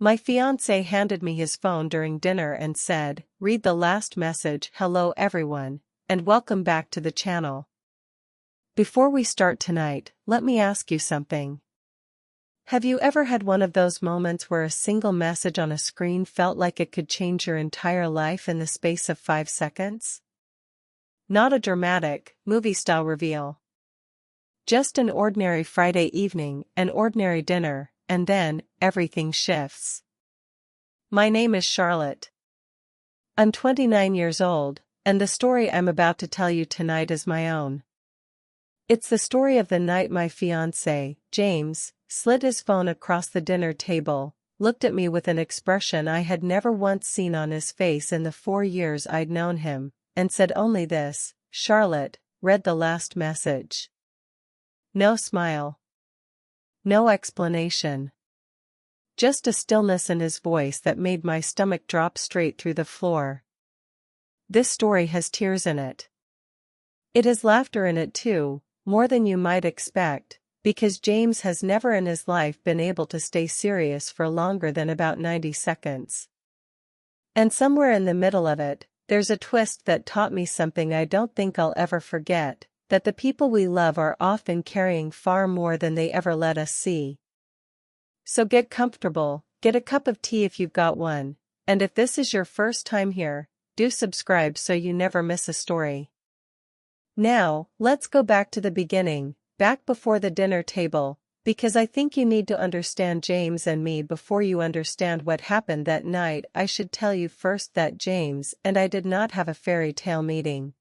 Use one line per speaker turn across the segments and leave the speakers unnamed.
My fiancé handed me his phone during dinner and said, "Read the last message. Hello everyone, and welcome back to the channel. Before we start tonight, let me ask you something. Have you ever had one of those moments where a single message on a screen felt like it could change your entire life in the space of 5 seconds? Not a dramatic, movie-style reveal. Just an ordinary Friday evening, an ordinary dinner, and then, everything shifts. My name is Charlotte. I'm 29 years old, and the story I'm about to tell you tonight is my own. It's the story of the night my fiancé, James, slid his phone across the dinner table, looked at me with an expression I had never once seen on his face in the 4 years I'd known him, and said only this, "Charlotte, read the last message." No smile. No explanation. Just a stillness in his voice that made my stomach drop straight through the floor. This story has tears in it. It has laughter in it too, more than you might expect, because James has never in his life been able to stay serious for longer than about 90 seconds. And somewhere in the middle of it, there's a twist that taught me something I don't think I'll ever forget, that the people we love are often carrying far more than they ever let us see. So get comfortable, get a cup of tea if you've got one, and if this is your first time here, do subscribe so you never miss a story. Now, let's go back to the beginning, back before the dinner table, because I think you need to understand James and me before you understand what happened that night. I should tell you first that James and I did not have a fairy tale meeting.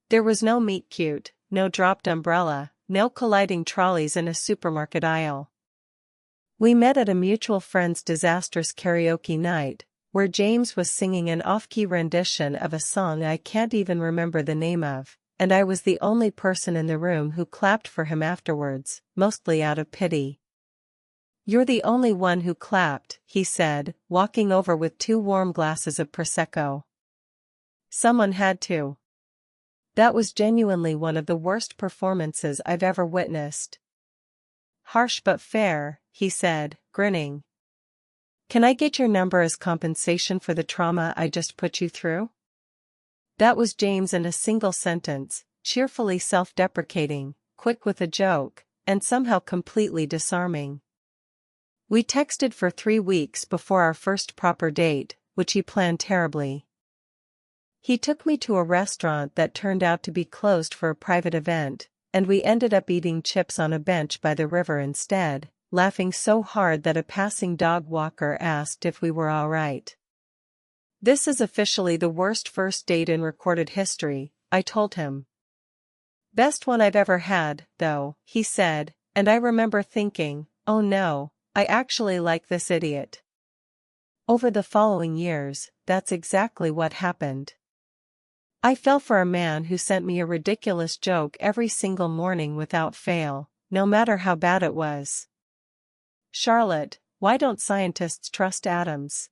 There was no meet cute, no dropped umbrella, no colliding trolleys in a supermarket aisle. We met at a mutual friend's disastrous karaoke night, where James was singing an off-key rendition of a song I can't even remember the name of, and I was the only person in the room who clapped for him afterwards, mostly out of pity. "You're the only one who clapped," he said, walking over with 2 warm glasses of Prosecco. Someone had to. That was genuinely one of the worst performances I've ever witnessed. "Harsh but fair," he said, grinning. "Can I get your number as compensation for the trauma I just put you through?" That was James in a single sentence, cheerfully self-deprecating, quick with a joke, and somehow completely disarming. We texted for 3 weeks before our first proper date, which he planned terribly. He took me to a restaurant that turned out to be closed for a private event, and we ended up eating chips on a bench by the river instead, laughing so hard that a passing dog walker asked if we were all right. "This is officially the worst first date in recorded history," I told him. "Best one I've ever had, though," he said, and I remember thinking, oh no, I actually like this idiot. Over the following years, that's exactly what happened. I fell for a man who sent me a ridiculous joke every single morning without fail, no matter how bad it was. "Charlotte, why don't scientists trust atoms?"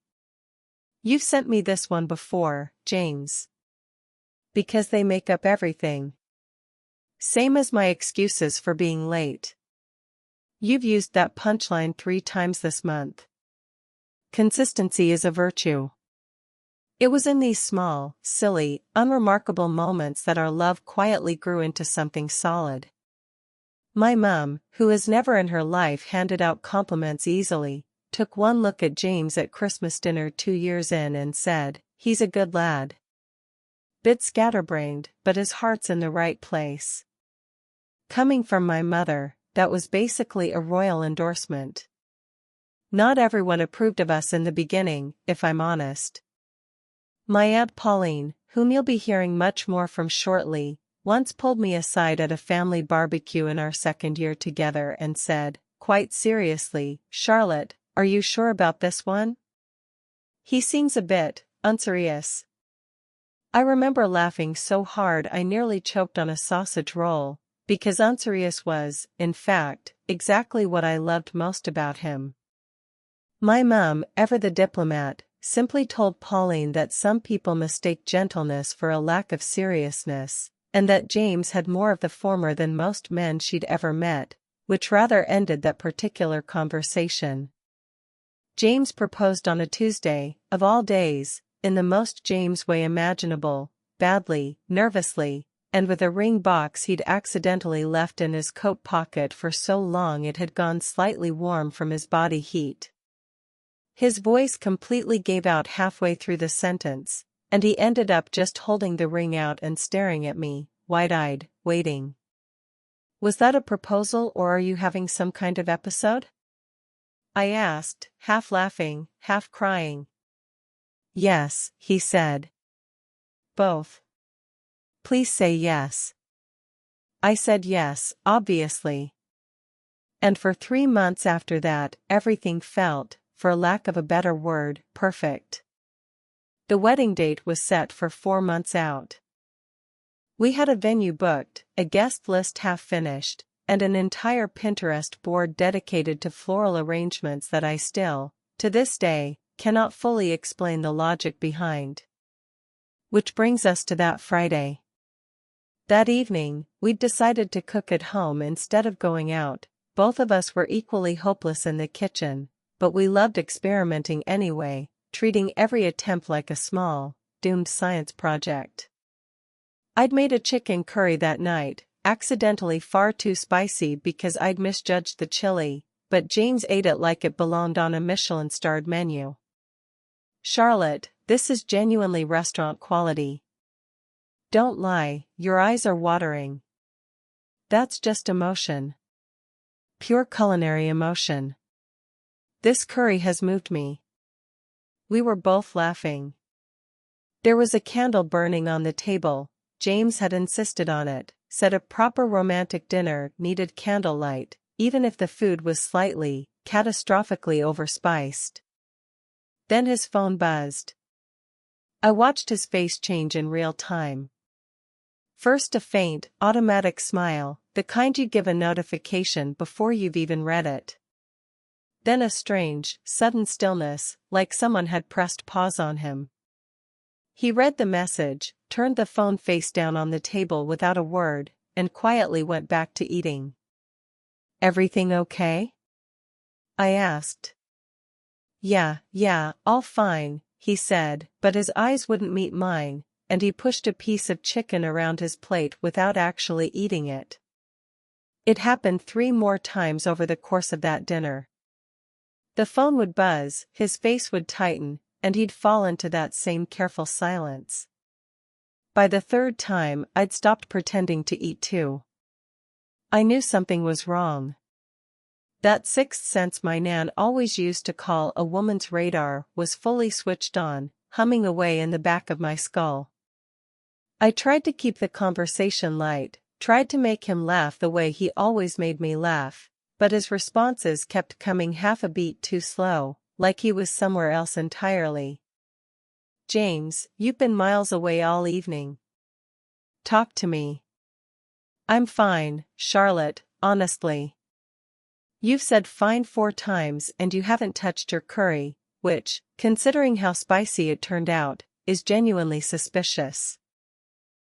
"You've sent me this one before, James." "Because they make up everything. Same as my excuses for being late. You've used that punchline 3 times this month. Consistency is a virtue." It was in these small, silly, unremarkable moments that our love quietly grew into something solid. My mum, who has never in her life handed out compliments easily, took one look at James at Christmas dinner 2 years in and said, "He's a good lad. Bit scatterbrained, but his heart's in the right place." Coming from my mother, that was basically a royal endorsement. Not everyone approved of us in the beginning, if I'm honest. My Aunt Pauline, whom you'll be hearing much more from shortly, once pulled me aside at a family barbecue in our 2nd year together and said, quite seriously, "Charlotte, are you sure about this one? He seems a bit unserious." I remember laughing so hard I nearly choked on a sausage roll, because unserious was, in fact, exactly what I loved most about him. My mum, ever the diplomat, simply told Pauline that some people mistake gentleness for a lack of seriousness, and that James had more of the former than most men she'd ever met, which rather ended that particular conversation. James proposed on a Tuesday, of all days, in the most James way imaginable, badly, nervously, and with a ring box he'd accidentally left in his coat pocket for so long it had gone slightly warm from his body heat. His voice completely gave out halfway through the sentence, and he ended up just holding the ring out and staring at me, wide-eyed, waiting. "Was that a proposal, or are you having some kind of episode?" I asked, half laughing, half crying. "Yes," he said. "Both." "Please say yes." I said yes, obviously. And for 3 months after that, everything felt, for lack of a better word, perfect. The wedding date was set for 4 months out. We had a venue booked, a guest list half finished, and an entire Pinterest board dedicated to floral arrangements that I still, to this day, cannot fully explain the logic behind. Which brings us to that Friday. That evening, we'd decided to cook at home instead of going out. Both of us were equally hopeless in the kitchen, but we loved experimenting anyway, treating every attempt like a small, doomed science project. I'd made a chicken curry that night, accidentally far too spicy because I'd misjudged the chili, but James ate it like it belonged on a Michelin-starred menu. "Charlotte, this is genuinely restaurant quality. Don't lie, your eyes are watering." "That's just emotion. Pure culinary emotion. This curry has moved me." We were both laughing. There was a candle burning on the table. James had insisted on it, said a proper romantic dinner needed candlelight, even if the food was slightly, catastrophically overspiced. Then his phone buzzed. I watched his face change in real time. First a faint, automatic smile, the kind you give a notification before you've even read it. Then a strange, sudden stillness, like someone had pressed pause on him. He read the message, turned the phone face down on the table without a word, and quietly went back to eating. "Everything okay?" I asked. Yeah, all fine," he said, but his eyes wouldn't meet mine, and he pushed a piece of chicken around his plate without actually eating it. It happened 3 more times over the course of that dinner. The phone would buzz, his face would tighten, and he'd fall into that same careful silence. By the 3rd time, I'd stopped pretending to eat too. I knew something was wrong. That 6th sense my nan always used to call a woman's radar was fully switched on, humming away in the back of my skull. I tried to keep the conversation light, tried to make him laugh the way he always made me laugh, but his responses kept coming half a beat too slow, like he was somewhere else entirely. "James, you've been miles away all evening. Talk to me." "I'm fine, Charlotte, honestly." "You've said fine 4 times and you haven't touched your curry, which, considering how spicy it turned out, is genuinely suspicious."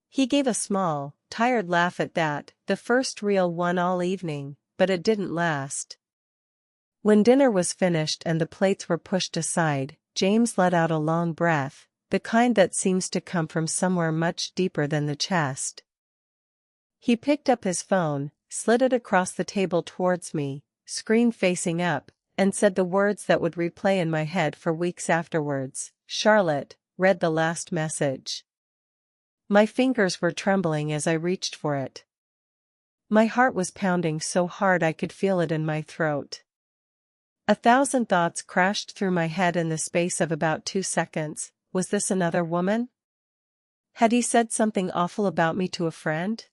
He gave a small, tired laugh at that, the first real one all evening, but it didn't last. When dinner was finished and the plates were pushed aside, James let out a long breath, the kind that seems to come from somewhere much deeper than the chest. He picked up his phone, slid it across the table towards me, screen facing up, and said the words that would replay in my head for weeks afterwards. "Charlotte, read the last message." My fingers were trembling as I reached for it. My heart was pounding so hard I could feel it in my throat. 1,000 thoughts crashed through my head in the space of about 2 seconds. Was this another woman? Had he said something awful about me to a friend?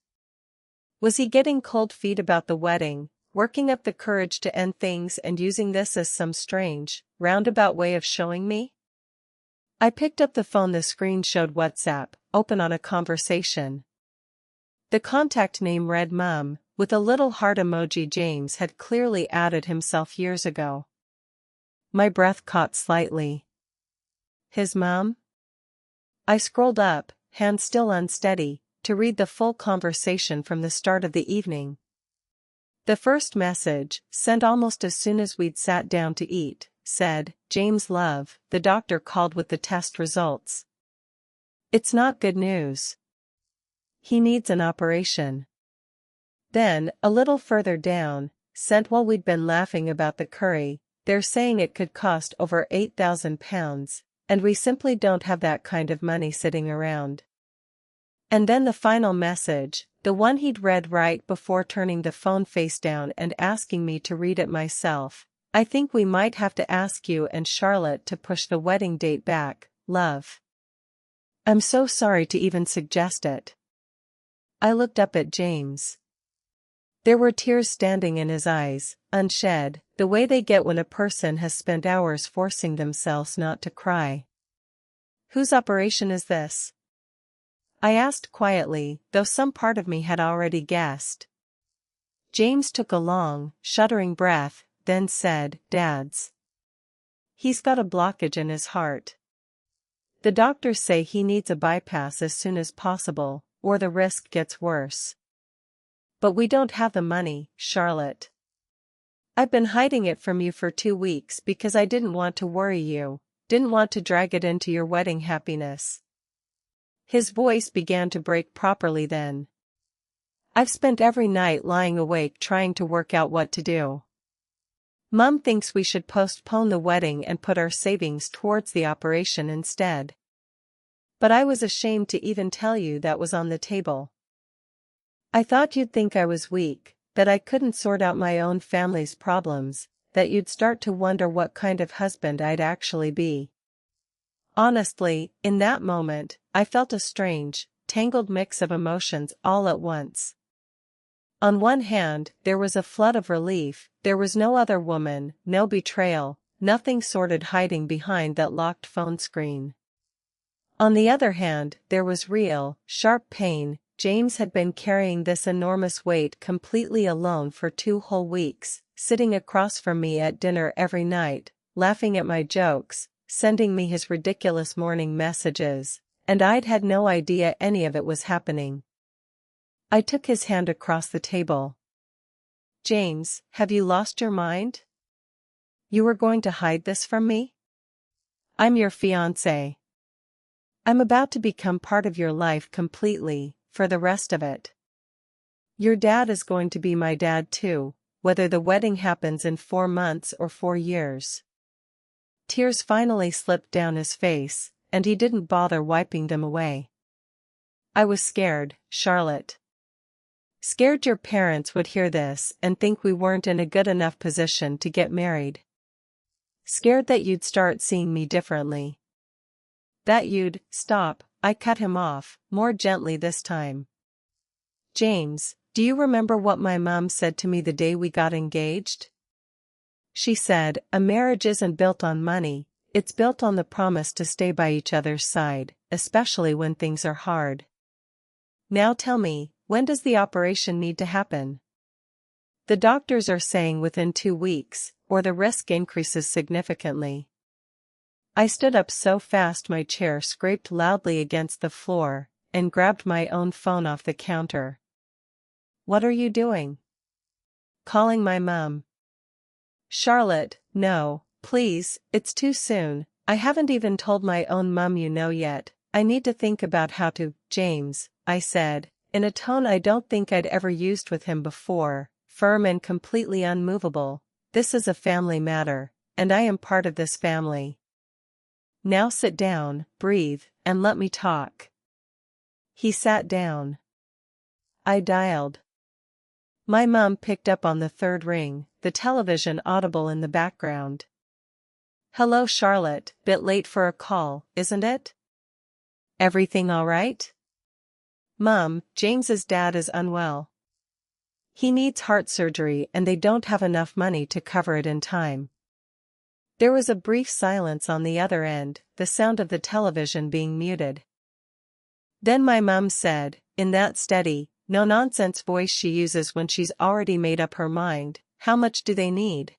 Was he getting cold feet about the wedding, working up the courage to end things and using this as some strange, roundabout way of showing me? I picked up the phone. The screen showed WhatsApp, open on a conversation. The contact name read Mum, with a little heart emoji. James had clearly added himself years ago. My breath caught slightly. His mum? I scrolled up, hand still unsteady, to read the full conversation from the start of the evening. The first message, sent almost as soon as we'd sat down to eat, said, James love, the doctor called with the test results. It's not good news. He needs an operation. Then, a little further down, sent while we'd been laughing about the curry, they're saying it could cost over £8,000, and we simply don't have that kind of money sitting around. And then the final message, the one he'd read right before turning the phone face down and asking me to read it myself. I think we might have to ask you and Charlotte to push the wedding date back, love. I'm so sorry to even suggest it. I looked up at James. There were tears standing in his eyes, unshed, the way they get when a person has spent hours forcing themselves not to cry. Whose operation is this? I asked quietly, though some part of me had already guessed. James took a long, shuddering breath, then said, Dad's. He's got a blockage in his heart. The doctors say he needs a bypass as soon as possible, or the risk gets worse. But we don't have the money, Charlotte. I've been hiding it from you for 2 weeks because I didn't want to worry you, didn't want to drag it into your wedding happiness. His voice began to break properly then. I've spent every night lying awake trying to work out what to do. Mom thinks we should postpone the wedding and put our savings towards the operation instead. But I was ashamed to even tell you that was on the table. I thought you'd think I was weak, that I couldn't sort out my own family's problems, that you'd start to wonder what kind of husband I'd actually be. Honestly, in that moment, I felt a strange, tangled mix of emotions all at once. On one hand, there was a flood of relief, there was no other woman, no betrayal, nothing sordid hiding behind that locked phone screen. On the other hand, there was real, sharp pain. James had been carrying this enormous weight completely alone for 2 whole weeks, sitting across from me at dinner every night, laughing at my jokes, sending me his ridiculous morning messages, and I'd had no idea any of it was happening. I took his hand across the table. James, have you lost your mind? You were going to hide this from me? I'm your fiancé. I'm about to become part of your life completely, for the rest of it. Your dad is going to be my dad too, whether the wedding happens in 4 months or 4 years. Tears finally slipped down his face, and he didn't bother wiping them away. I was scared, Charlotte. Scared your parents would hear this and think we weren't in a good enough position to get married. Scared that you'd start seeing me differently. That you'd stop. I cut him off, more gently this time. James, do you remember what my mom said to me the day we got engaged? She said, a marriage isn't built on money, it's built on the promise to stay by each other's side, especially when things are hard. Now tell me, when does the operation need to happen? The doctors are saying within 2 weeks, or the risk increases significantly. I stood up so fast my chair scraped loudly against the floor, and grabbed my own phone off the counter. What are you doing? Calling my mom. Charlotte, no, please, it's too soon. I haven't even told my own mom you know yet. I need to think about how to. James, I said, in a tone I don't think I'd ever used with him before, firm and completely unmovable. This is a family matter, and I am part of this family. Now sit down, breathe, and let me talk. He sat down. I dialed. My mom picked up on the 3rd ring, the television audible in the background. Hello Charlotte, bit late for a call, isn't it? Everything all right? Mom, James's dad is unwell. He needs heart surgery and they don't have enough money to cover it in time. There was a brief silence on the other end, the sound of the television being muted. Then my mum said, in that steady, no-nonsense voice she uses when she's already made up her mind, how much do they need?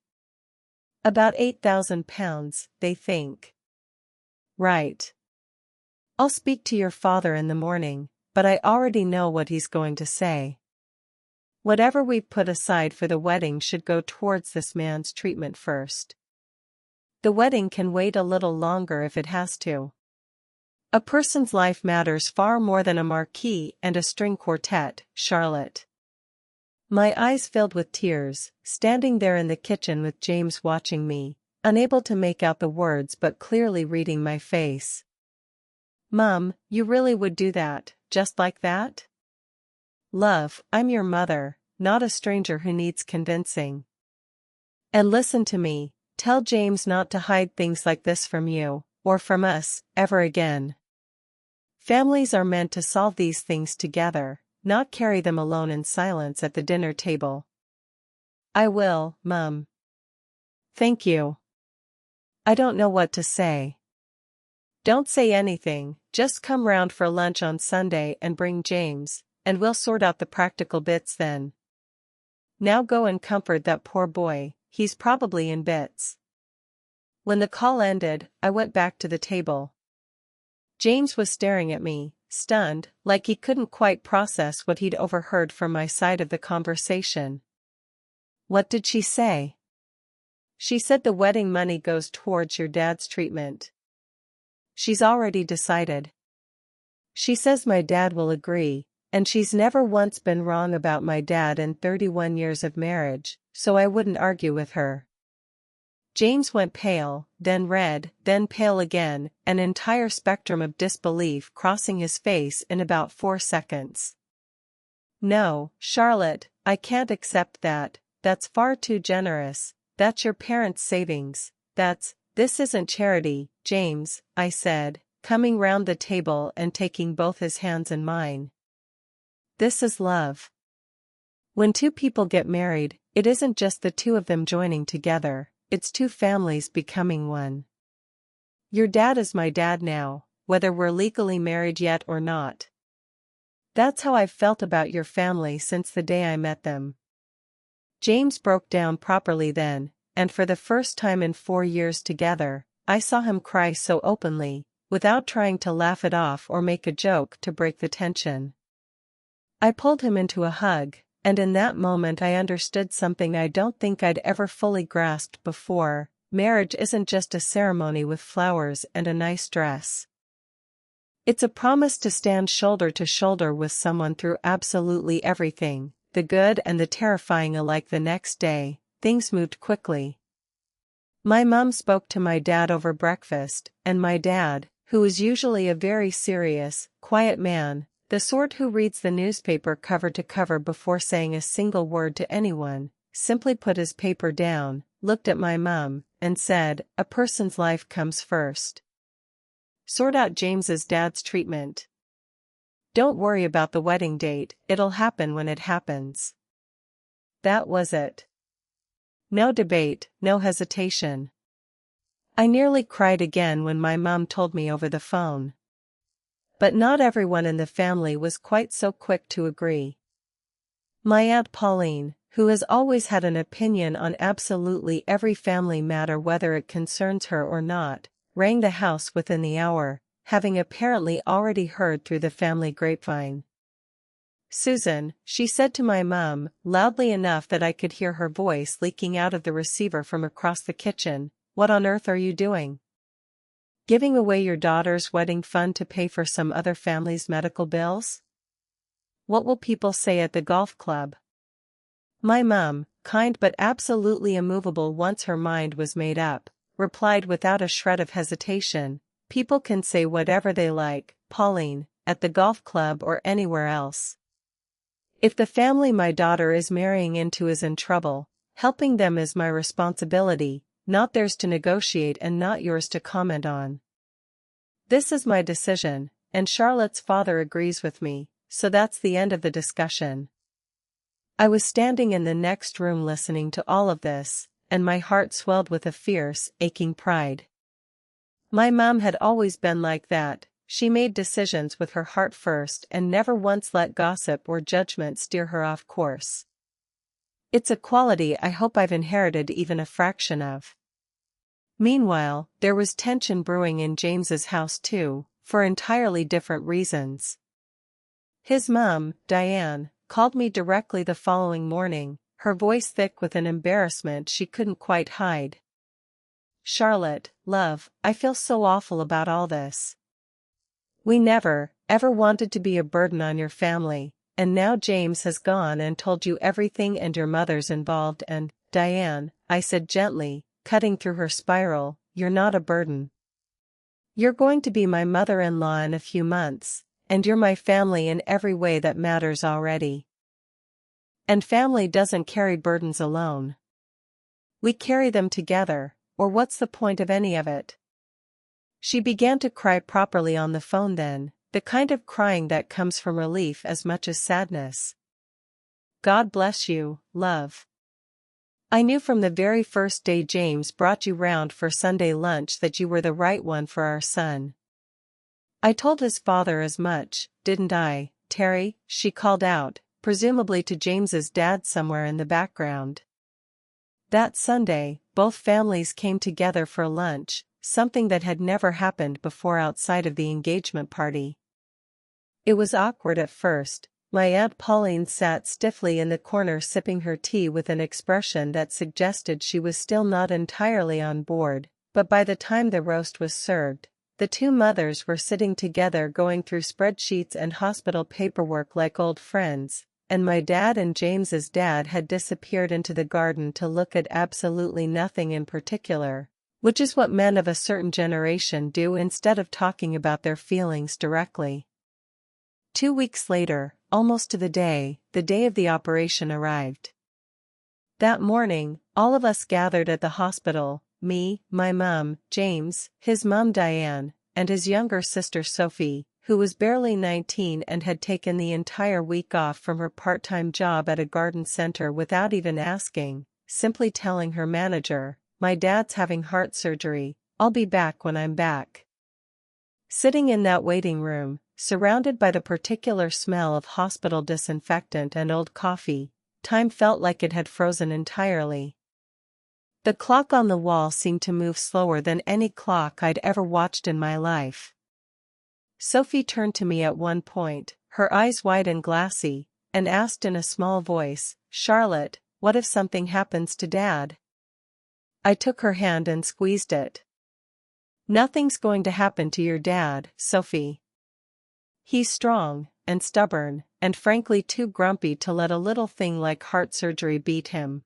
About £8,000, they think. Right. I'll speak to your father in the morning, but I already know what he's going to say. Whatever we've put aside for the wedding should go towards this man's treatment first. The wedding can wait a little longer if it has to. A person's life matters far more than a marquee and a string quartet, Charlotte. My eyes filled with tears, standing there in the kitchen with James watching me, unable to make out the words but clearly reading my face. Mom, you really would do that, just like that? Love, I'm your mother, not a stranger who needs convincing. And listen to me, tell James not to hide things like this from you, or from us, ever again. Families are meant to solve these things together, not carry them alone in silence at the dinner table. I will, Mum. Thank you. I don't know what to say. Don't say anything, just come round for lunch on Sunday and bring James, and we'll sort out the practical bits then. Now go and comfort that poor boy, he's probably in bits. When the call ended, I went back to the table. James was staring at me, stunned, like he couldn't quite process what he'd overheard from my side of the conversation. What did she say? She said the wedding money goes towards your dad's treatment. She's already decided. She says my dad will agree, and she's never once been wrong about my dad in 31 years of marriage, so I wouldn't argue with her. James went pale, then red, then pale again, an entire spectrum of disbelief crossing his face in about 4 seconds. No, Charlotte, I can't accept that, that's far too generous, that's your parents' savings, this isn't charity, James, I said, coming round the table and taking both his hands in mine. This is love. When two people get married, it isn't just the two of them joining together, it's two families becoming one. Your dad is my dad now, whether we're legally married yet or not. That's how I've felt about your family since the day I met them. James broke down properly then, and for the first time in 4 years together, I saw him cry so openly, without trying to laugh it off or make a joke to break the tension. I pulled him into a hug, and in that moment I understood something I don't think I'd ever fully grasped before: marriage isn't just a ceremony with flowers and a nice dress. It's a promise to stand shoulder to shoulder with someone through absolutely everything, the good and the terrifying alike. The next day, things moved quickly. My mom spoke to my dad over breakfast, and my dad, who is usually a very serious, quiet man, the sort who reads the newspaper cover to cover before saying a single word to anyone, simply put his paper down, looked at my mom, and said, "A person's life comes first. Sort out James's dad's treatment. Don't worry about the wedding date, it'll happen when it happens." That was it. No debate, no hesitation. I nearly cried again when my mom told me over the phone. But not everyone in the family was quite so quick to agree. My Aunt Pauline, who has always had an opinion on absolutely every family matter whether it concerns her or not, rang the house within the hour, having apparently already heard through the family grapevine. "Susan," she said to my mum, loudly enough that I could hear her voice leaking out of the receiver from across the kitchen, "what on earth are you doing? Giving away your daughter's wedding fund to pay for some other family's medical bills? What will people say at the golf club?" My mum, kind but absolutely immovable once her mind was made up, replied without a shred of hesitation, "People can say whatever they like, Pauline, at the golf club or anywhere else. If the family my daughter is marrying into is in trouble, helping them is my responsibility, not theirs to negotiate and not yours to comment on. This is my decision, and Charlotte's father agrees with me, so that's the end of the discussion." I was standing in the next room listening to all of this, and my heart swelled with a fierce, aching pride. My mom had always been like that. She made decisions with her heart first and never once let gossip or judgment steer her off course. It's a quality I hope I've inherited even a fraction of. Meanwhile, there was tension brewing in James's house too, for entirely different reasons. His mum, Diane, called me directly the following morning, her voice thick with an embarrassment she couldn't quite hide. Charlotte, love, I feel so awful about all this. We never, ever wanted to be a burden on your family, and now James has gone and told you everything and your mother's involved and, Diane, I said gently, cutting through her spiral, you're not a burden. You're going to be my mother-in-law in a few months, and you're my family in every way that matters already. And family doesn't carry burdens alone. We carry them together, or what's the point of any of it? She began to cry properly on the phone then, the kind of crying that comes from relief as much as sadness. God bless you, love. I knew from the very first day James brought you round for Sunday lunch that you were the right one for our son. I told his father as much, didn't I, Terry? She called out, presumably to James's dad somewhere in the background. That Sunday, both families came together for lunch, something that had never happened before outside of the engagement party. It was awkward at first. My Aunt Pauline sat stiffly in the corner sipping her tea with an expression that suggested she was still not entirely on board, but by the time the roast was served, the two mothers were sitting together going through spreadsheets and hospital paperwork like old friends, and my dad and James's dad had disappeared into the garden to look at absolutely nothing in particular, which is what men of a certain generation do instead of talking about their feelings directly. 2 weeks later, almost to the day of the operation arrived. That morning, all of us gathered at the hospital, me, my mum, James, his mum Diane, and his younger sister Sophie, who was barely 19 and had taken the entire week off from her part-time job at a garden center without even asking, simply telling her manager, my dad's having heart surgery, I'll be back when I'm back. Sitting in that waiting room, surrounded by the particular smell of hospital disinfectant and old coffee, time felt like it had frozen entirely. The clock on the wall seemed to move slower than any clock I'd ever watched in my life. Sophie turned to me at one point, her eyes wide and glassy, and asked in a small voice, Charlotte, what if something happens to Dad? I took her hand and squeezed it. Nothing's going to happen to your dad, Sophie. He's strong, and stubborn, and frankly too grumpy to let a little thing like heart surgery beat him.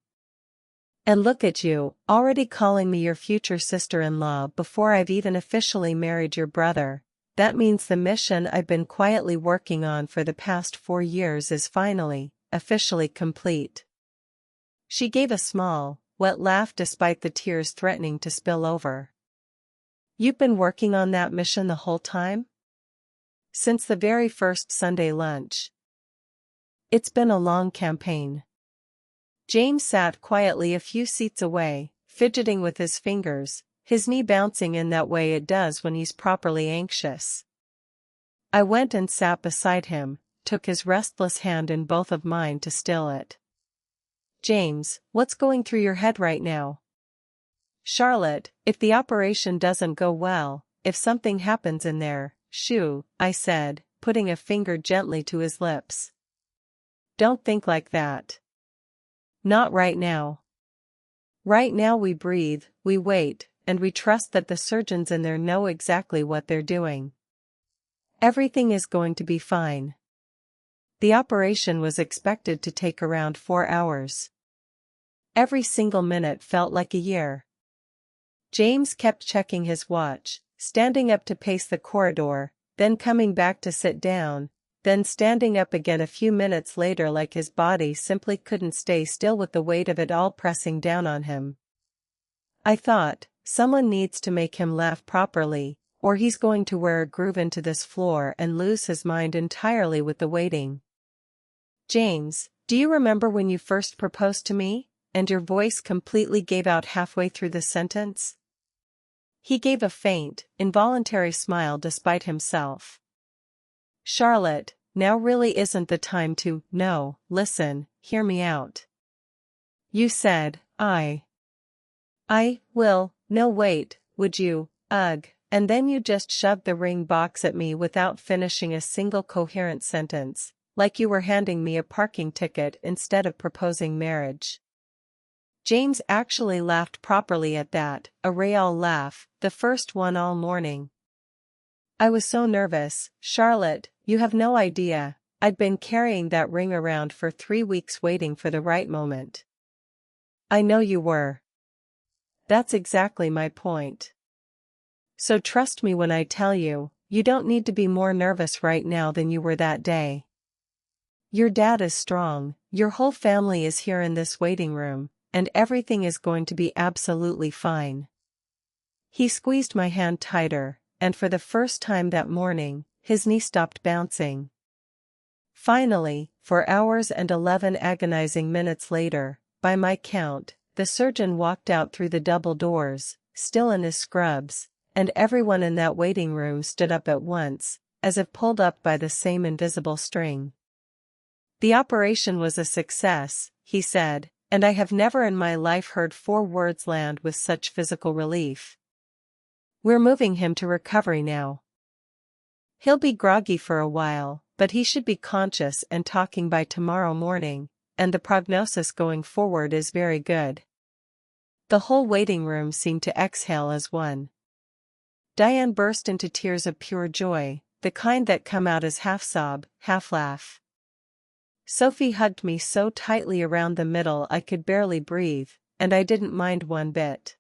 And look at you, already calling me your future sister-in-law before I've even officially married your brother. That means the mission I've been quietly working on for the past 4 years is finally, officially complete. She gave a small, wet laugh despite the tears threatening to spill over. You've been working on that mission the whole time? Since the very first Sunday lunch. It's been a long campaign. James sat quietly a few seats away, fidgeting with his fingers, his knee bouncing in that way it does when he's properly anxious. I went and sat beside him, took his restless hand in both of mine to still it. James, what's going through your head right now? Charlotte, if the operation doesn't go well, if something happens in there, shoo, I said, putting a finger gently to his lips. Don't think like that. Not right now. Right now we breathe, we wait, and we trust that the surgeons in there know exactly what they're doing. Everything is going to be fine. The operation was expected to take around 4 hours. Every single minute felt like a year. James kept checking his watch, standing up to pace the corridor, then coming back to sit down, then standing up again a few minutes later like his body simply couldn't stay still with the weight of it all pressing down on him. I thought, someone needs to make him laugh properly, or he's going to wear a groove into this floor and lose his mind entirely with the waiting. James, do you remember when you first proposed to me? And your voice completely gave out halfway through the sentence. He gave a faint, involuntary smile despite himself. Charlotte, now really isn't the time to, no, listen, hear me out. You said, I will, no wait, would you, ugh, and then you just shoved the ring box at me without finishing a single coherent sentence, like you were handing me a parking ticket instead of proposing marriage. James actually laughed properly at that, a real laugh, the first one all morning. I was so nervous, Charlotte, you have no idea. I'd been carrying that ring around for 3 weeks waiting for the right moment. I know you were. That's exactly my point. So trust me when I tell you, you don't need to be more nervous right now than you were that day. Your dad is strong, your whole family is here in this waiting room, and everything is going to be absolutely fine. He squeezed my hand tighter, and for the first time that morning, his knee stopped bouncing. Finally, 4 hours and 11 agonizing minutes later, by my count, the surgeon walked out through the double doors, still in his scrubs, and everyone in that waiting room stood up at once, as if pulled up by the same invisible string. The operation was a success, he said, and I have never in my life heard 4 words land with such physical relief. We're moving him to recovery now. He'll be groggy for a while, but he should be conscious and talking by tomorrow morning, and the prognosis going forward is very good. The whole waiting room seemed to exhale as one. Diane burst into tears of pure joy, the kind that come out as half sob, half laugh. Sophie hugged me so tightly around the middle I could barely breathe, and I didn't mind one bit.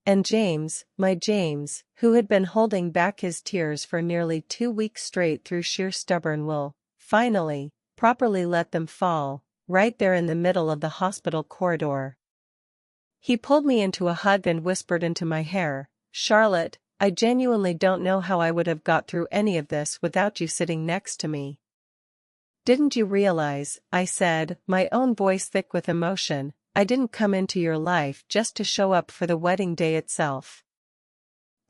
And James, my James, who had been holding back his tears for nearly 2 weeks straight through sheer stubborn will, finally, properly let them fall, right there in the middle of the hospital corridor. He pulled me into a hug and whispered into my hair, "Charlotte, I genuinely don't know how I would have got through any of this without you sitting next to me." "Didn't you realize," I said, my own voice thick with emotion, "I didn't come into your life just to show up for the wedding day itself.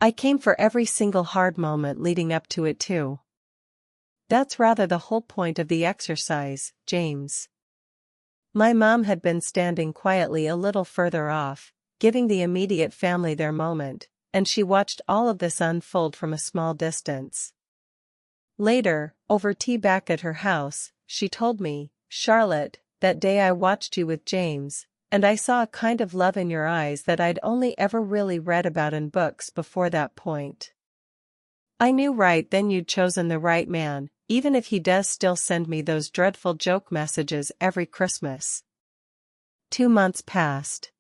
I came for every single hard moment leading up to it too. That's rather the whole point of the exercise, James." My mom had been standing quietly a little further off, giving the immediate family their moment, and she watched all of this unfold from a small distance. Later, over tea back at her house, she told me, "Charlotte, that day I watched you with James, and I saw a kind of love in your eyes that I'd only ever really read about in books before that point. I knew right then you'd chosen the right man, even if he does still send me those dreadful joke messages every Christmas." 2 months passed.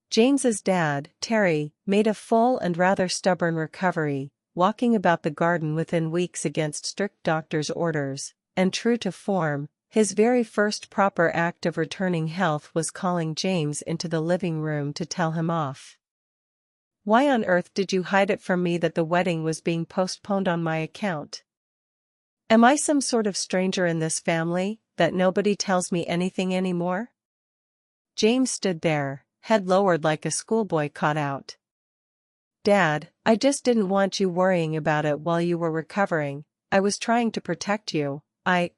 James's dad, Terry, made a full and rather stubborn recovery, walking about the garden within weeks against strict doctor's orders, and true to form, his very first proper act of returning health was calling James into the living room to tell him off. "Why on earth did you hide it from me that the wedding was being postponed on my account? Am I some sort of stranger in this family, that nobody tells me anything anymore?" James stood there, head lowered like a schoolboy caught out. "Dad, I just didn't want you worrying about it while you were recovering. I was trying to protect you.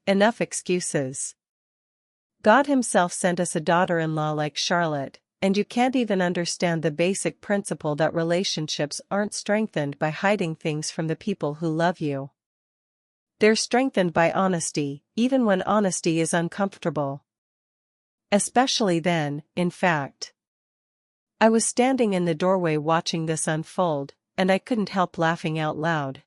Enough excuses. God himself sent us a daughter-in-law like Charlotte, and you can't even understand the basic principle that relationships aren't strengthened by hiding things from the people who love you. They're strengthened by honesty, even when honesty is uncomfortable. Especially then, in fact." I was standing in the doorway watching this unfold, and I couldn't help laughing out loud.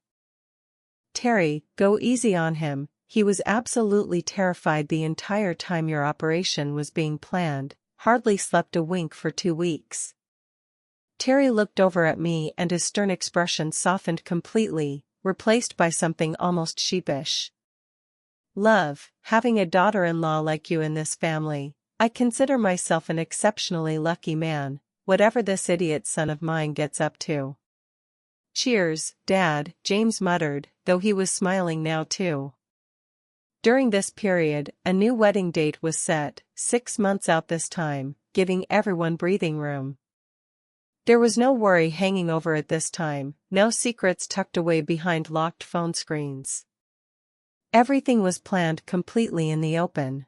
"Terry, go easy on him. He was absolutely terrified the entire time your operation was being planned, hardly slept a wink for 2 weeks." Terry looked over at me and his stern expression softened completely, replaced by something almost sheepish. "Love, having a daughter-in-law like you in this family, I consider myself an exceptionally lucky man, whatever this idiot son of mine gets up to." "Cheers, Dad," James muttered, though he was smiling now too. During this period, a new wedding date was set, 6 months out this time, giving everyone breathing room. There was no worry hanging over it this time, no secrets tucked away behind locked phone screens. Everything was planned completely in the open.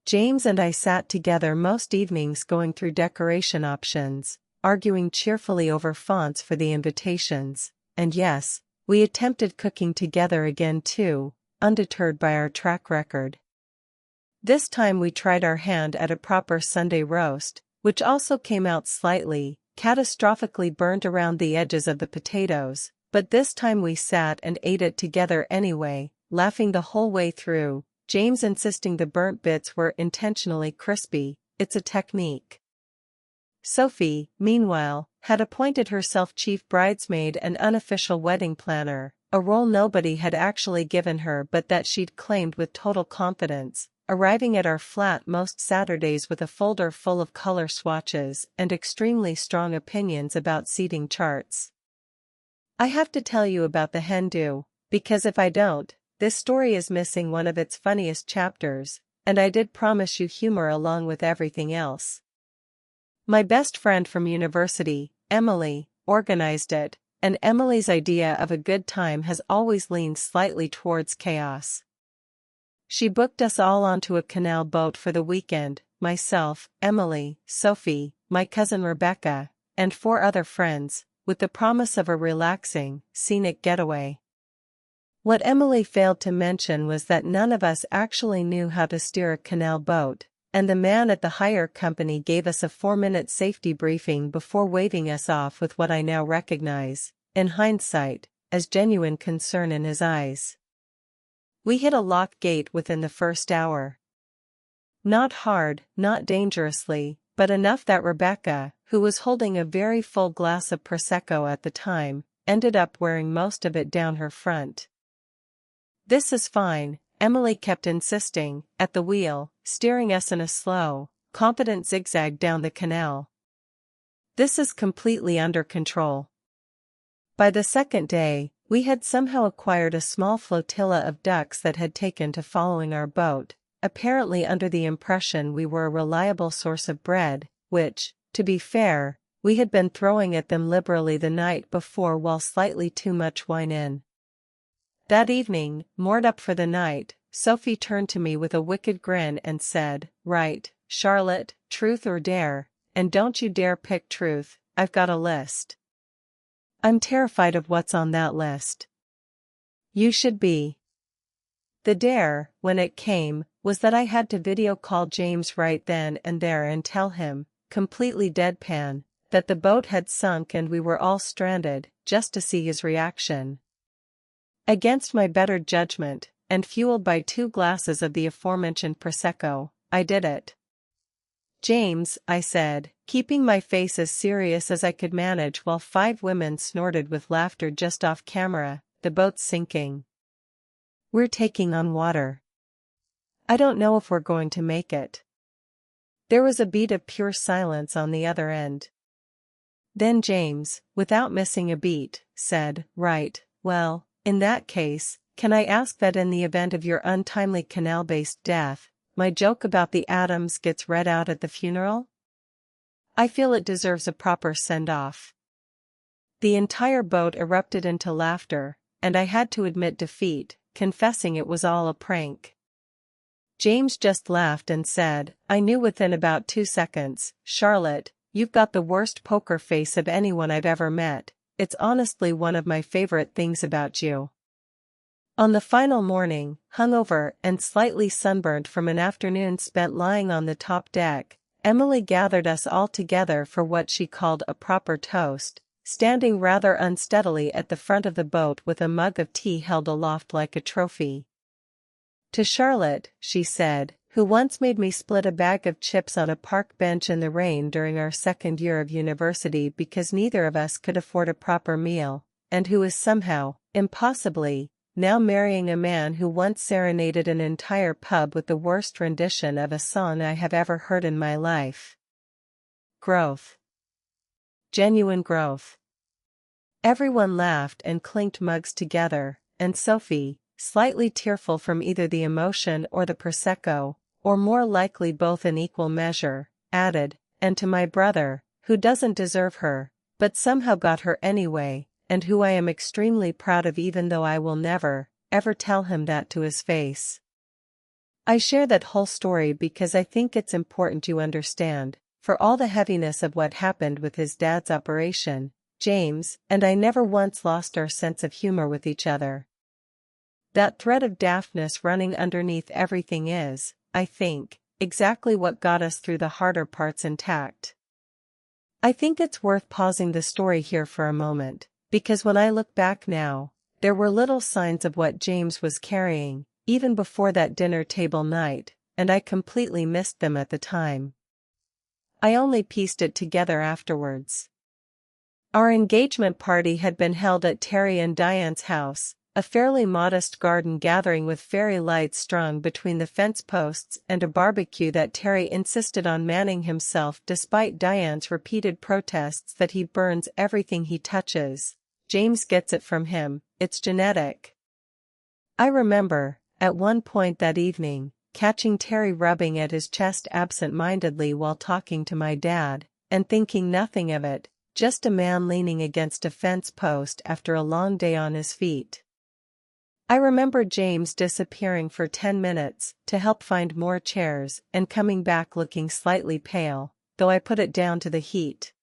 James and I sat together most evenings going through decoration options, arguing cheerfully over fonts for the invitations, and yes, we attempted cooking together again too, undeterred by our track record. This time we tried our hand at a proper Sunday roast, which also came out slightly, catastrophically burnt around the edges of the potatoes, but this time we sat and ate it together anyway, laughing the whole way through, James insisting the burnt bits were intentionally crispy. It's a technique. Sophie, meanwhile, had appointed herself chief bridesmaid and unofficial wedding planner, a role nobody had actually given her but that she'd claimed with total confidence, arriving at our flat most Saturdays with a folder full of color swatches and extremely strong opinions about seating charts. I have to tell you about the hen-do, because if I don't, this story is missing one of its funniest chapters, and I did promise you humor along with everything else. My best friend from university, Emily, organized it, and Emily's idea of a good time has always leaned slightly towards chaos. She booked us all onto a canal boat for the weekend, myself, Emily, Sophie, my cousin Rebecca, and 4 other friends, with the promise of a relaxing, scenic getaway. What Emily failed to mention was that none of us actually knew how to steer a canal boat, and the man at the hire company gave us a 4-minute safety briefing before waving us off with what I now recognize, in hindsight, as genuine concern in his eyes. We hit a lock gate within the first hour. Not hard, not dangerously, but enough that Rebecca, who was holding a very full glass of Prosecco at the time, ended up wearing most of it down her front. This is fine, Emily kept insisting, at the wheel, steering us in a slow, confident zigzag down the canal. This is completely under control. By the second day, we had somehow acquired a small flotilla of ducks that had taken to following our boat, apparently under the impression we were a reliable source of bread, which, to be fair, we had been throwing at them liberally the night before while slightly too much wine in. That evening, moored up for the night, Sophie turned to me with a wicked grin and said, "Right, Charlotte, truth or dare, and don't you dare pick truth, I've got a list. I'm terrified of what's on that list." You should be. The dare, when it came, was that I had to video call James right then and there and tell him, completely deadpan, that the boat had sunk and we were all stranded, just to see his reaction. Against my better judgment, and fueled by 2 glasses of the aforementioned Prosecco, I did it. "James," I said, keeping my face as serious as I could manage while 5 women snorted with laughter just off camera, "the boat's sinking. We're taking on water. I don't know if we're going to make it." There was a beat of pure silence on the other end. Then James, without missing a beat, said, "Right, well, in that case, can I ask that in the event of your untimely canal-based death, my joke about the atoms gets read out at the funeral? I feel it deserves a proper send-off." The entire boat erupted into laughter, and I had to admit defeat, confessing it was all a prank. James just laughed and said, "I knew within about 2 seconds, Charlotte, you've got the worst poker face of anyone I've ever met. It's honestly one of my favorite things about you." On the final morning, hungover and slightly sunburnt from an afternoon spent lying on the top deck, Emily gathered us all together for what she called a proper toast, standing rather unsteadily at the front of the boat with a mug of tea held aloft like a trophy. "To Charlotte," she said, "who once made me split a bag of chips on a park bench in the rain during our second year of university because neither of us could afford a proper meal, and who is somehow, impossibly, now marrying a man who once serenaded an entire pub with the worst rendition of a song I have ever heard in my life." Growth. Genuine growth. Everyone laughed and clinked mugs together, and Sophie, slightly tearful from either the emotion or the Prosecco, or more likely both in equal measure, added, "And to my brother, who doesn't deserve her, but somehow got her anyway, and who I am extremely proud of even though I will never, ever tell him that to his face." I share that whole story because I think it's important you understand, for all the heaviness of what happened with his dad's operation, James and I never once lost our sense of humor with each other. That thread of daftness running underneath everything is, I think, exactly what got us through the harder parts intact. I think it's worth pausing the story here for a moment, because when I look back now, there were little signs of what James was carrying, even before that dinner table night, and I completely missed them at the time. I only pieced it together afterwards. Our engagement party had been held at Terry and Diane's house, a fairly modest garden gathering with fairy lights strung between the fence posts and a barbecue that Terry insisted on manning himself despite Diane's repeated protests that he burns everything he touches. James gets it from him, it's genetic. I remember, at one point that evening, catching Terry rubbing at his chest absent-mindedly while talking to my dad, and thinking nothing of it, just a man leaning against a fence post after a long day on his feet. I remember James disappearing for 10 minutes to help find more chairs and coming back looking slightly pale, though I put it down to the heat.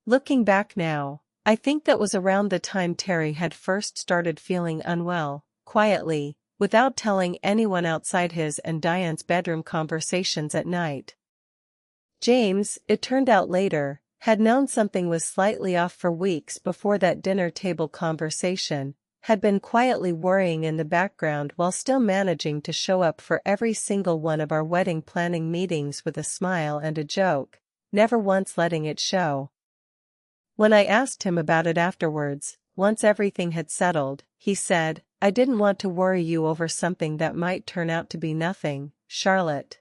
Looking back now, I think that was around the time Terry had first started feeling unwell, quietly, without telling anyone outside his and Diane's bedroom conversations at night. James, it turned out later, had known something was slightly off for weeks before that dinner table conversation, had been quietly worrying in the background while still managing to show up for every single one of our wedding planning meetings with a smile and a joke, never once letting it show. When I asked him about it afterwards, once everything had settled, he said, "I didn't want to worry you over something that might turn out to be nothing, Charlotte."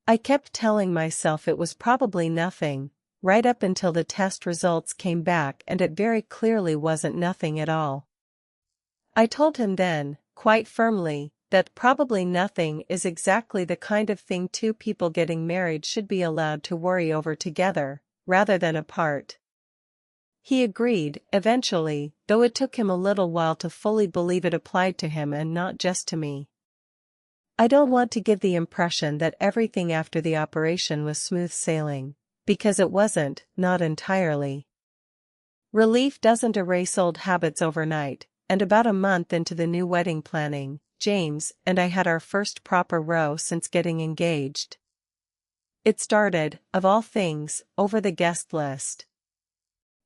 I kept telling myself it was probably nothing, right up until the test results came back and it very clearly wasn't nothing at all. I told him then, quite firmly, that probably nothing is exactly the kind of thing two people getting married should be allowed to worry over together, rather than apart. He agreed, eventually, though it took him a little while to fully believe it applied to him and not just to me. I don't want to give the impression that everything after the operation was smooth sailing, because it wasn't, not entirely. Relief doesn't erase old habits overnight, and about a month into the new wedding planning, James and I had our first proper row since getting engaged. It started, of all things, over the guest list.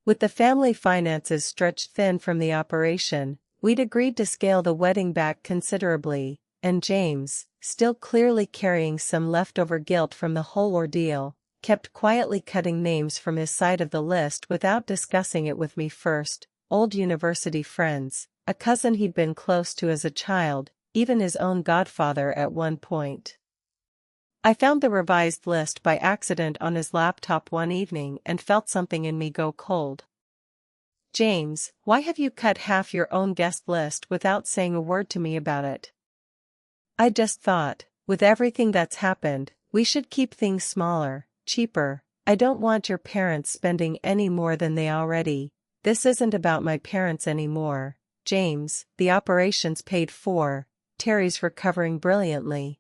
With the family finances stretched thin from the operation, we'd agreed to scale the wedding back considerably, and James, still clearly carrying some leftover guilt from the whole ordeal, kept quietly cutting names from his side of the list without discussing it with me first: old university friends, a cousin he'd been close to as a child, even his own godfather at one point. I found the revised list by accident on his laptop one evening and felt something in me go cold. "James, why have you cut half your own guest list without saying a word to me about it?" I just thought, with everything that's happened, we should keep things smaller, cheaper. I don't want your parents spending any more than they already. This isn't about my parents anymore, James. The operation's paid for. Terry's recovering brilliantly.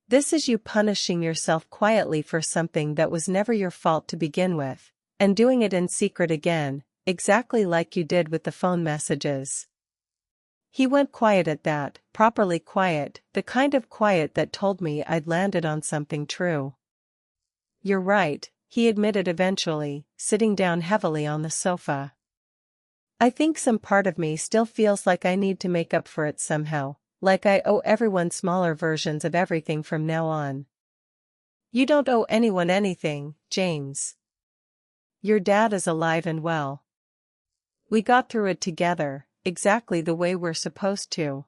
This is you punishing yourself quietly for something that was never your fault to begin with, and doing it in secret again, exactly like you did with the phone messages. He went quiet at that, properly quiet, the kind of quiet that told me I'd landed on something true. "You're right," he admitted eventually, sitting down heavily on the sofa. "I think some part of me still feels like I need to make up for it somehow, like I owe everyone smaller versions of everything from now on." "You don't owe anyone anything, James. Your dad is alive and well. We got through it together, exactly the way we're supposed to.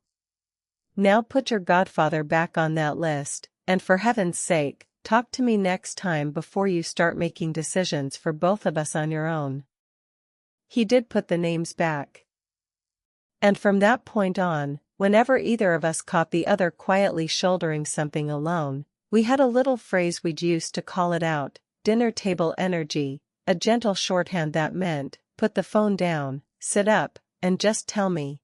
Now put your godfather back on that list, and for heaven's sake, talk to me next time before you start making decisions for both of us on your own." He did put the names back. And from that point on, whenever either of us caught the other quietly shouldering something alone, we had a little phrase we'd use to call it out: dinner table energy, a gentle shorthand that meant, put the phone down, sit up, and just tell me.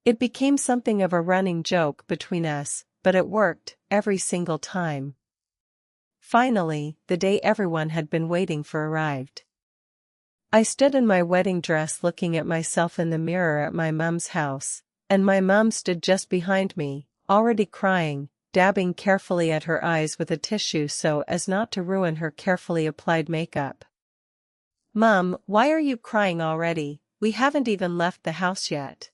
It became something of a running joke between us, but it worked, every single time. Finally, the day everyone had been waiting for arrived. I stood in my wedding dress looking at myself in the mirror at my mum's house, and my mum stood just behind me, already crying, dabbing carefully at her eyes with a tissue so as not to ruin her carefully applied makeup. "Mom, why are you crying already? We haven't even left the house yet."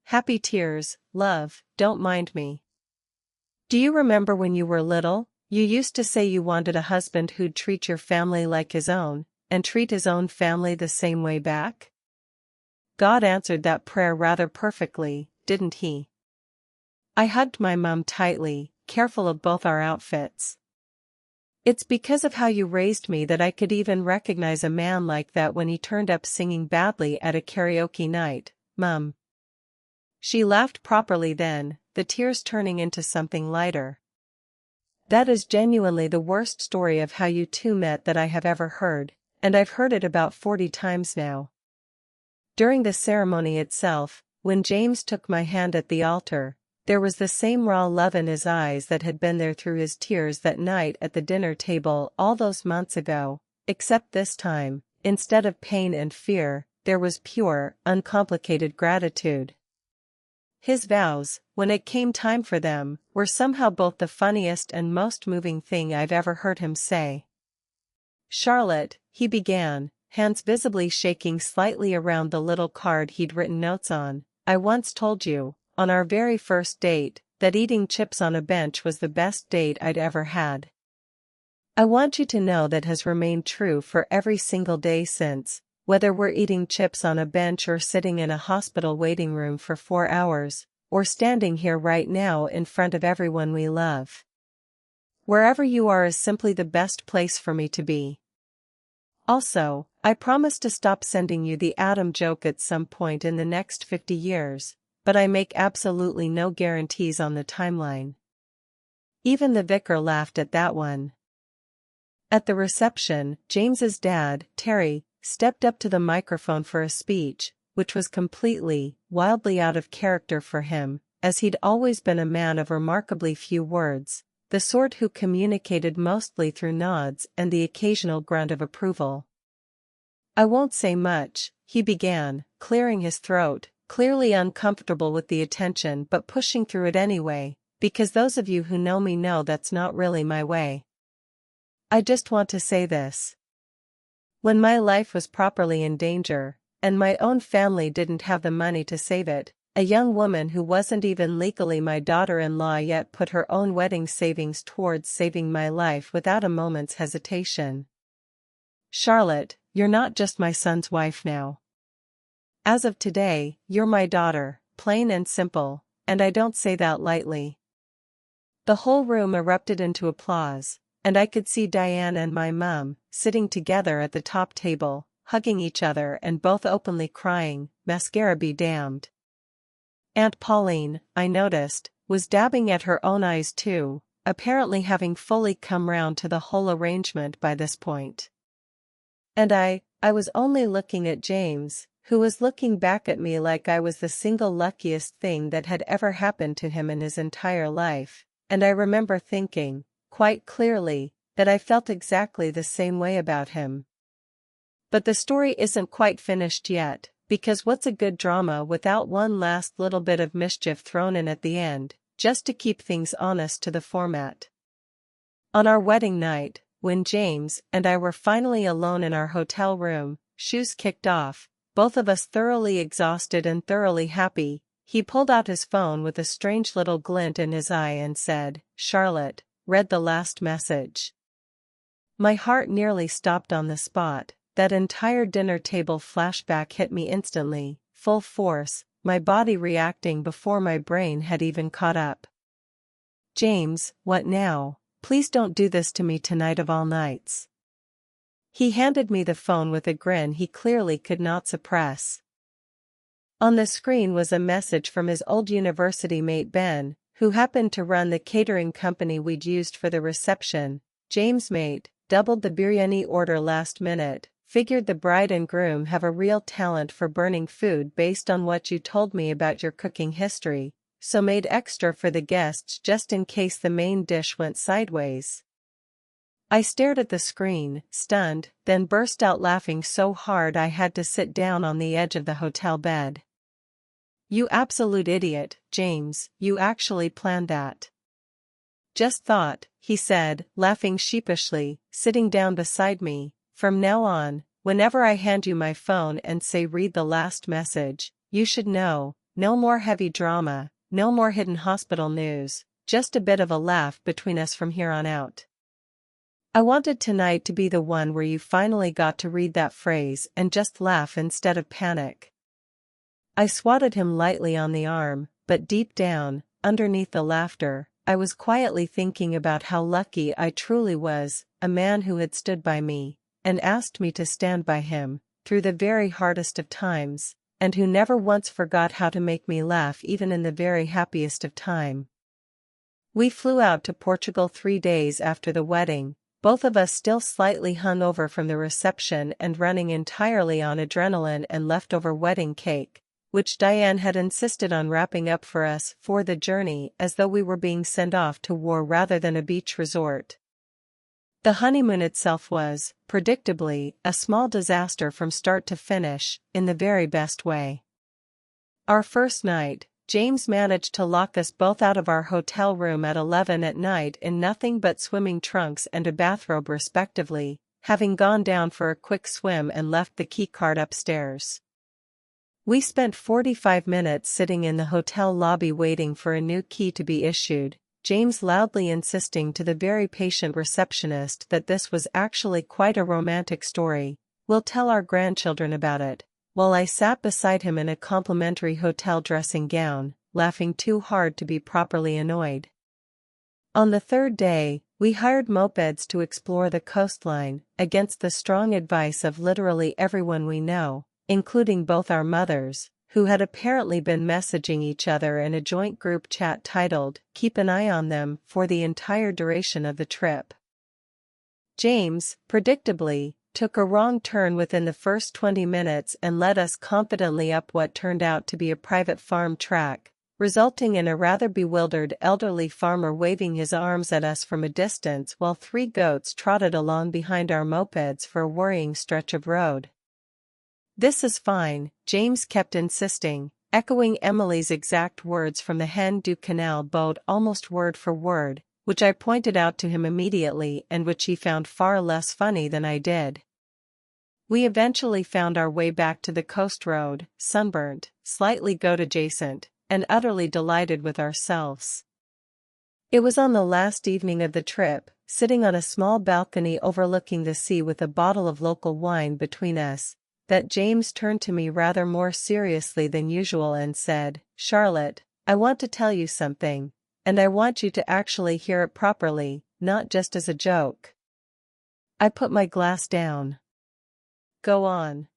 "Happy tears, love, don't mind me. Do you remember when you were little, you used to say you wanted a husband who'd treat your family like his own, and treat his own family the same way back? God answered that prayer rather perfectly, didn't he?" I hugged my mom tightly, careful of both our outfits. "It's because of how you raised me that I could even recognize a man like that when he turned up singing badly at a karaoke night, Mum." She laughed properly then, the tears turning into something lighter. "That is genuinely the worst story of how you two met that I have ever heard, and I've heard it about 40 times now." During the ceremony itself, when James took my hand at the altar, there was the same raw love in his eyes that had been there through his tears that night at the dinner table all those months ago, except this time, instead of pain and fear, there was pure, uncomplicated gratitude. His vows, when it came time for them, were somehow both the funniest and most moving thing I've ever heard him say. "Charlotte," he began, hands visibly shaking slightly around the little card he'd written notes on, "I once told you, on our very first date, that eating chips on a bench was the best date I'd ever had. I want you to know that has remained true for every single day since, whether we're eating chips on a bench or sitting in a hospital waiting room for 4 hours, or standing here right now in front of everyone we love. Wherever you are is simply the best place for me to be. Also, I promise to stop sending you the Adam joke at some point in the next 50 years, but I make absolutely no guarantees on the timeline." Even the vicar laughed at that one. At the reception, James's dad, Terry, stepped up to the microphone for a speech, which was completely, wildly out of character for him, as he'd always been a man of remarkably few words, the sort who communicated mostly through nods and the occasional grunt of approval. "I won't say much," he began, clearing his throat, clearly uncomfortable with the attention but pushing through it anyway, because those of you who know me know that's not really my way. "I just want to say this. When my life was properly in danger, and my own family didn't have the money to save it, a young woman who wasn't even legally my daughter-in-law yet put her own wedding savings towards saving my life without a moment's hesitation. Charlotte, you're not just my son's wife now. As of today, you're my daughter, plain and simple, and I don't say that lightly." The whole room erupted into applause, and I could see Diane and my mum, sitting together at the top table, hugging each other and both openly crying, mascara be damned. Aunt Pauline, I noticed, was dabbing at her own eyes too, apparently having fully come round to the whole arrangement by this point. And I was only looking at James, who was looking back at me like I was the single luckiest thing that had ever happened to him in his entire life, and I remember thinking, quite clearly, that I felt exactly the same way about him. But the story isn't quite finished yet, because what's a good drama without one last little bit of mischief thrown in at the end, just to keep things honest to the format. On our wedding night, when James and I were finally alone in our hotel room, shoes kicked off, both of us thoroughly exhausted and thoroughly happy, he pulled out his phone with a strange little glint in his eye and said, "Charlotte, read the last message." My heart nearly stopped on the spot. That entire dinner table flashback hit me instantly, full force, my body reacting before my brain had even caught up. "James, what now? Please don't do this to me tonight of all nights." He handed me the phone with a grin he clearly could not suppress. On the screen was a message from his old university mate Ben, who happened to run the catering company we'd used for the reception. "James mate, doubled the biryani order last minute. Figured the bride and groom have a real talent for burning food based on what you told me about your cooking history, so made extra for the guests just in case the main dish went sideways." I stared at the screen, stunned, then burst out laughing so hard I had to sit down on the edge of the hotel bed. "You absolute idiot, James, you actually planned that." Just thought, he said, laughing sheepishly, sitting down beside me, from now on, whenever I hand you my phone and say read the last message, you should know, no more heavy drama, no more hidden hospital news, just a bit of a laugh between us from here on out. I wanted tonight to be the one where you finally got to read that phrase and just laugh instead of panic. I swatted him lightly on the arm, but deep down, underneath the laughter, I was quietly thinking about how lucky I truly was, a man who had stood by me, and asked me to stand by him, through the very hardest of times, and who never once forgot how to make me laugh even in the very happiest of time. We flew out to Portugal 3 days after the wedding, both of us still slightly hungover from the reception and running entirely on adrenaline and leftover wedding cake, which Diane had insisted on wrapping up for us for the journey as though we were being sent off to war rather than a beach resort. The honeymoon itself was, predictably, a small disaster from start to finish, in the very best way. Our first night, James managed to lock us both out of our hotel room at 11 at night in nothing but swimming trunks and a bathrobe respectively, having gone down for a quick swim and left the key card upstairs. We spent 45 minutes sitting in the hotel lobby waiting for a new key to be issued, James loudly insisting to the very patient receptionist that this was actually quite a romantic story, we'll tell our grandchildren about it, while I sat beside him in a complimentary hotel dressing gown, laughing too hard to be properly annoyed. On the third day, we hired mopeds to explore the coastline, against the strong advice of literally everyone we know, including both our mothers, who had apparently been messaging each other in a joint group chat titled, "Keep an eye on them," for the entire duration of the trip. James, predictably, took a wrong turn within the first 20 minutes and led us confidently up what turned out to be a private farm track, resulting in a rather bewildered elderly farmer waving his arms at us from a distance while 3 goats trotted along behind our mopeds for a worrying stretch of road. "This is fine," James kept insisting, echoing Emily's exact words from the Hen du Canal boat almost word for word, which I pointed out to him immediately and which he found far less funny than I did. We eventually found our way back to the coast road, sunburnt, slightly goat-adjacent, and utterly delighted with ourselves. It was on the last evening of the trip, sitting on a small balcony overlooking the sea with a bottle of local wine between us, that James turned to me rather more seriously than usual and said, "Charlotte, I want to tell you something, and I want you to actually hear it properly, not just as a joke." I put my glass down. "Go on."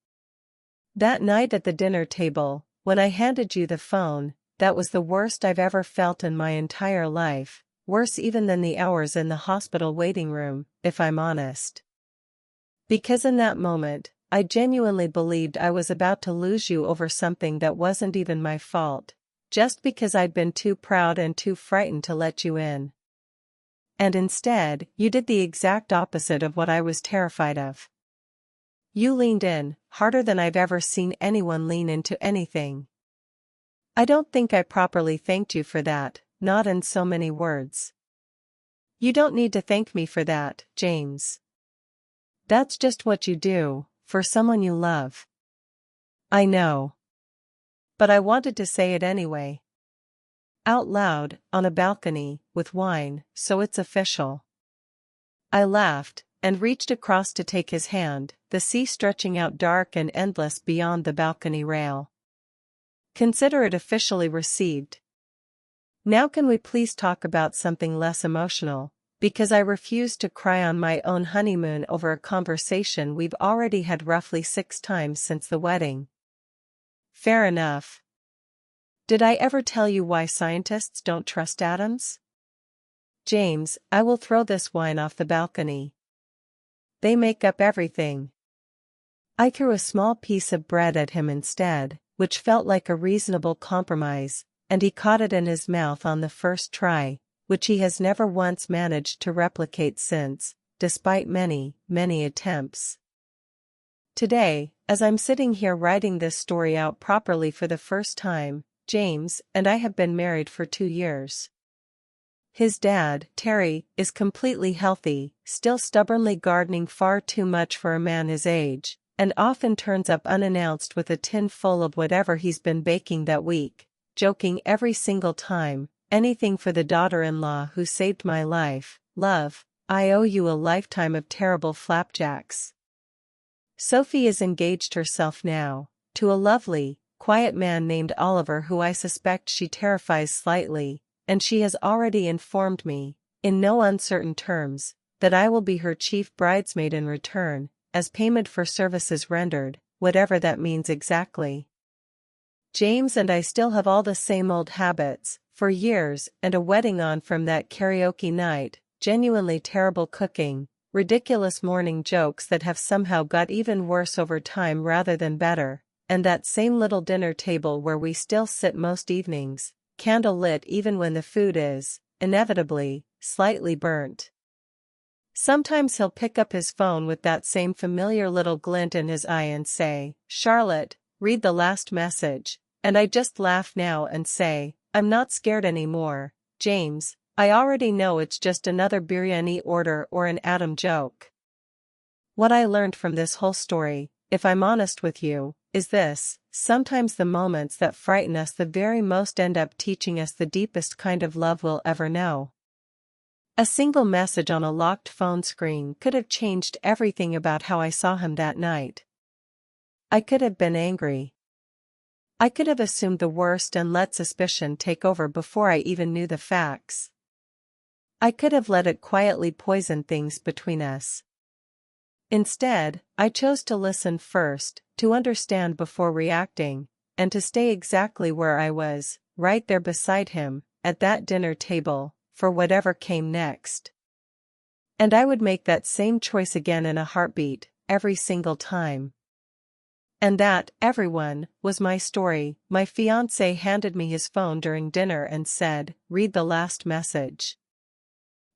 "That night at the dinner table, when I handed you the phone, that was the worst I've ever felt in my entire life, worse even than the hours in the hospital waiting room, if I'm honest. Because in that moment, I genuinely believed I was about to lose you over something that wasn't even my fault, just because I'd been too proud and too frightened to let you in. And instead, you did the exact opposite of what I was terrified of. You leaned in, harder than I've ever seen anyone lean into anything. I don't think I properly thanked you for that, not in so many words. You don't need to thank me for that, James. That's just what you do, for someone you love. I know. But I wanted to say it anyway. Out loud, on a balcony, with wine, so it's official." I laughed, and reached across to take his hand, the sea stretching out dark and endless beyond the balcony rail. "Consider it officially received. Now can we please talk about something less emotional, because I refuse to cry on my own honeymoon over a conversation we've already had roughly 6 times since the wedding." "Fair enough. Did I ever tell you why scientists don't trust atoms?" "James, I will throw this wine off the balcony. They make up everything." I threw a small piece of bread at him instead, which felt like a reasonable compromise, and he caught it in his mouth on the first try, which he has never once managed to replicate since, despite many, many attempts. Today, as I'm sitting here writing this story out properly for the first time, James and I have been married for 2 years. His dad, Terry, is completely healthy, still stubbornly gardening far too much for a man his age, and often turns up unannounced with a tin full of whatever he's been baking that week, joking every single time, anything for the daughter-in-law who saved my life, love, I owe you a lifetime of terrible flapjacks. Sophie is engaged herself now, to a lovely, quiet man named Oliver who I suspect she terrifies slightly, and she has already informed me, in no uncertain terms, that I will be her chief bridesmaid in return, as payment for services rendered, whatever that means exactly. James and I still have all the same old habits, for years, and a wedding on from that karaoke night, genuinely terrible cooking, ridiculous morning jokes that have somehow got even worse over time rather than better, and that same little dinner table where we still sit most evenings, candle lit even when the food is, inevitably, slightly burnt. Sometimes he'll pick up his phone with that same familiar little glint in his eye and say, "Charlotte, read the last message," and I just laugh now and say, "I'm not scared anymore, James, I already know it's just another biryani order or an Adam joke." What I learned from this whole story, if I'm honest with you, is this: sometimes the moments that frighten us the very most end up teaching us the deepest kind of love we'll ever know. A single message on a locked phone screen could have changed everything about how I saw him that night. I could have been angry. I could have assumed the worst and let suspicion take over before I even knew the facts. I could have let it quietly poison things between us. Instead, I chose to listen first, to understand before reacting, and to stay exactly where I was, right there beside him, at that dinner table, for whatever came next. And I would make that same choice again in a heartbeat, every single time. And that, everyone, was my story. My fiancé handed me his phone during dinner and said, "Read the last message."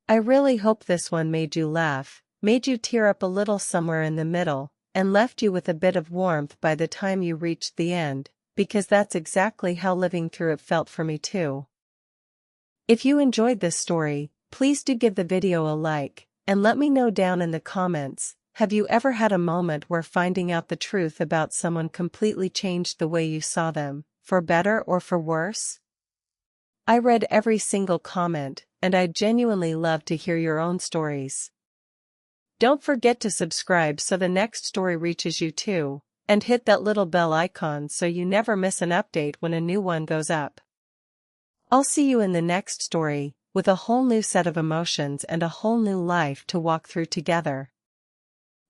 I really hope this one made you laugh, made you tear up a little somewhere in the middle, and left you with a bit of warmth by the time you reached the end, because that's exactly how living through it felt for me too. If you enjoyed this story, please do give the video a like, and let me know down in the comments, have you ever had a moment where finding out the truth about someone completely changed the way you saw them, for better or for worse? I read every single comment, and I'd genuinely love to hear your own stories. Don't forget to subscribe so the next story reaches you too, and hit that little bell icon so you never miss an update when a new one goes up. I'll see you in the next story, with a whole new set of emotions and a whole new life to walk through together.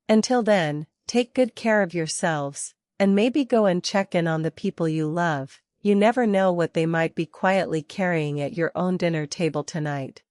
Until then, take good care of yourselves, and maybe go and check in on the people you love. You never know what they might be quietly carrying at your own dinner table tonight.